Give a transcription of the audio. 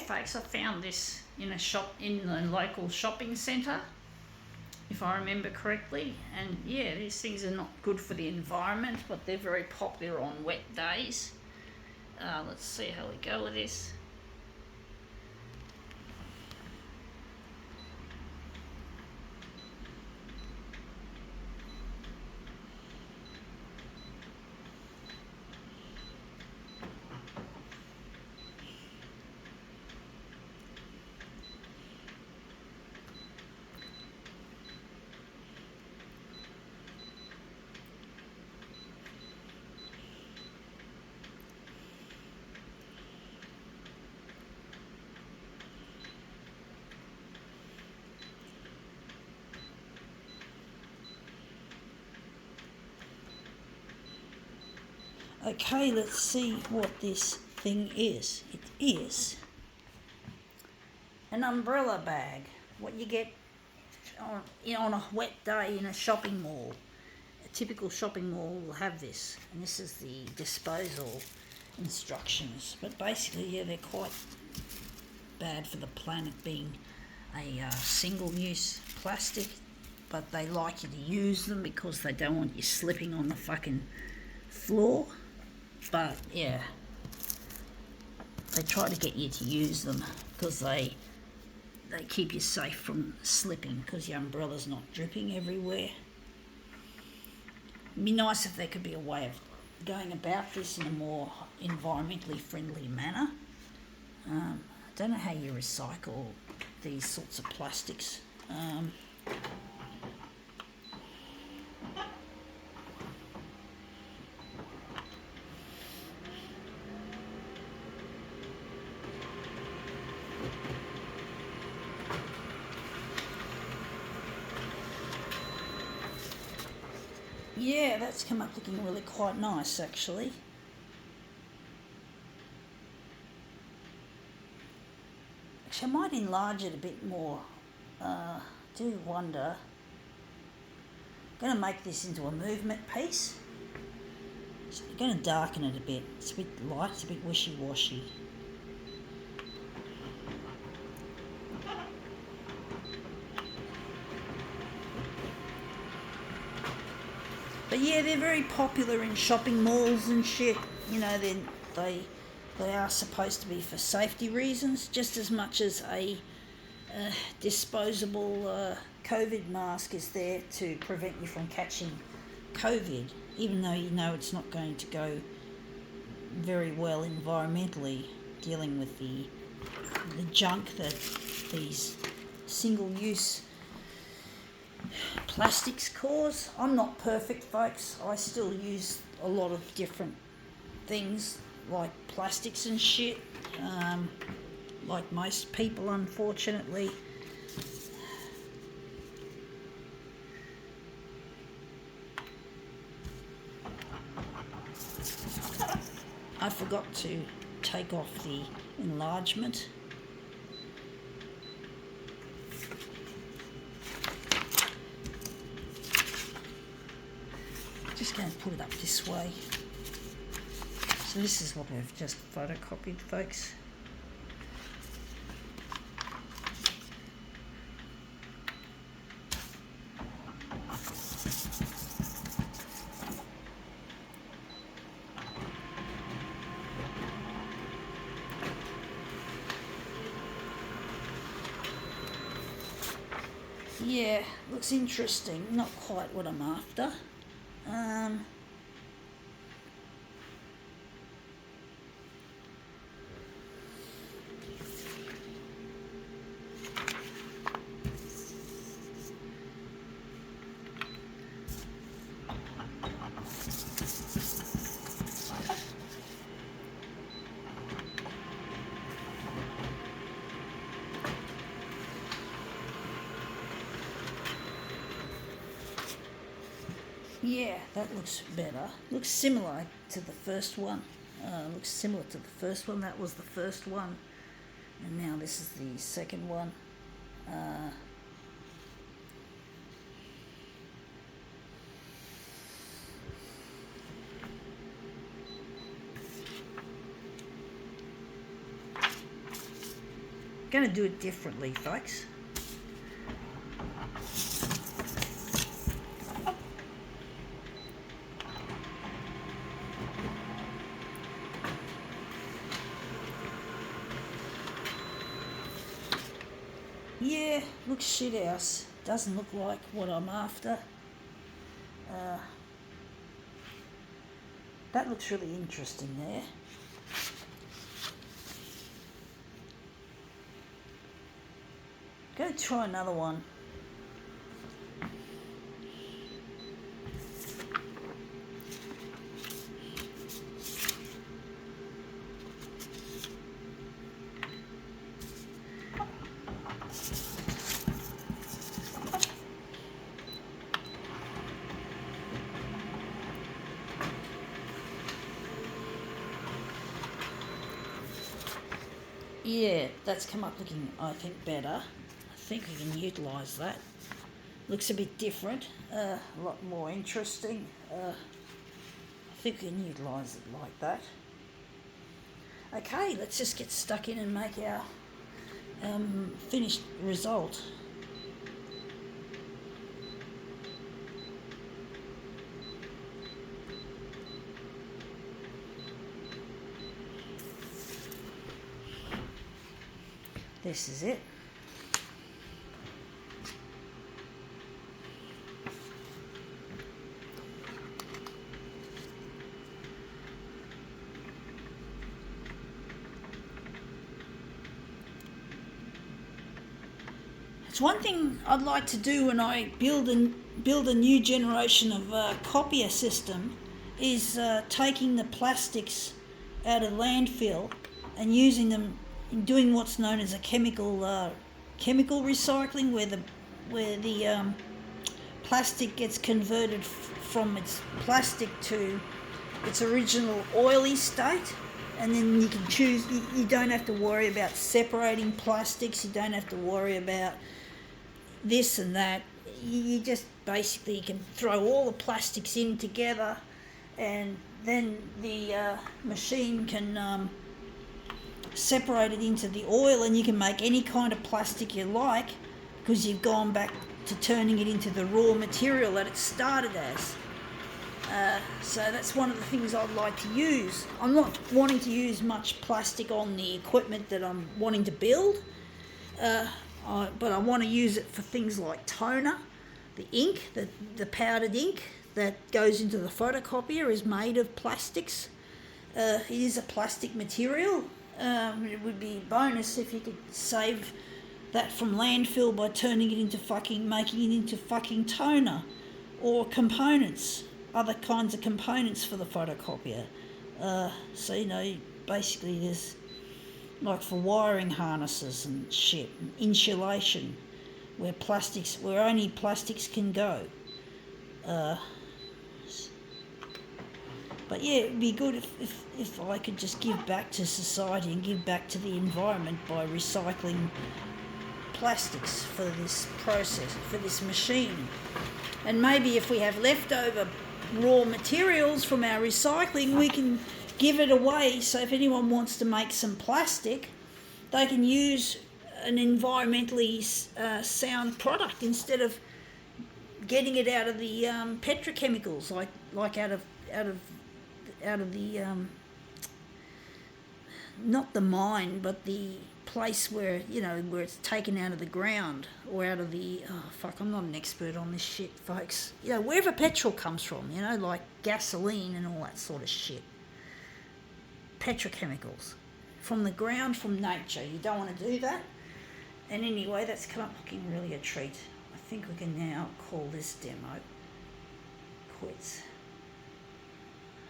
folks, I found this in a shop in the local shopping centre, if I remember correctly. And yeah, these things are not good for the environment, but they're very popular on wet days. Let's see how we go with this. Okay, let's see what this thing is. It is an umbrella bag, what you get on a wet day in a shopping mall. A typical shopping mall will have this, and this is the disposal instructions. But basically, yeah, they're quite bad for the planet, being a single-use plastic, but they like you to use them because they don't want you slipping on the fucking floor. But yeah, they try to get you to use them because they keep you safe from slipping, because your umbrella's not dripping everywhere. It'd be nice if there could be a way of going about this in a more environmentally friendly manner. I don't know how you recycle these sorts of plastics. Yeah, that's come up looking really quite nice, actually. Actually, I might enlarge it a bit more. Do wonder. I'm going to make this into a movement piece. So I'm going to darken it a bit. It's a bit light, it's a bit wishy-washy. But yeah, they're very popular in shopping malls and shit. You know, they are supposed to be for safety reasons, just as much as a disposable COVID mask is there to prevent you from catching COVID, even though you know it's not going to go very well environmentally, dealing with the junk that these single-use plastics cause. I'm not perfect, folks. I still use a lot of different things like plastics and shit, like most people, unfortunately. I forgot to take off the enlargement. Just going to put it up this way. So this is what I've just photocopied, folks. Yeah, looks interesting. Not quite what I'm after. Yeah, that looks better. Looks similar to the first one. That was the first one. And now this is the second one. going to do it differently, folks. Yeah, looks shit house. Doesn't look like what I'm after. That looks really interesting there. Go try another one. Yeah, that's come up looking, I think, better. I think we can utilise that. Looks a bit different, a lot more interesting. I think we can utilise it like that. Okay, let's just get stuck in and make our finished result. This is it. It's one thing I'd like to do when I build a new generation of copier system is taking the plastics out of landfill and using them in doing what's known as a chemical recycling, where the plastic gets converted from its plastic to its original oily state, and then you can choose. You don't have to worry about separating plastics. You don't have to worry about this and that. You just basically can throw all the plastics in together, and then the machine can separate it into the oil, and you can make any kind of plastic you like because you've gone back to turning it into the raw material that it started as. So that's one of the things I'd like to use. I'm not wanting to use much plastic on the equipment that I'm wanting to build, but I want to use it for things like toner. The ink, the powdered ink that goes into the photocopier is made of plastics. It is a plastic material. It would be a bonus if you could save that from landfill by turning it into making it into toner or components, other kinds of components for the photocopier. So, basically there's like for wiring harnesses and shit, and insulation, where only plastics can go. But yeah, it'd be good if I could just give back to society and give back to the environment by recycling plastics for this process, for this machine. And maybe if we have leftover raw materials from our recycling, we can give it away. So if anyone wants to make some plastic, they can use an environmentally sound product instead of getting it out of the petrochemicals, like out of the not the mine, but the place where where it's taken out of the ground, or out of the I'm not an expert on this shit, folks. Wherever petrol comes from, like gasoline and all that sort of shit. Petrochemicals from the ground, from nature. You don't want to do that. And anyway, that's come up looking really a treat. I think we can now call this demo quits.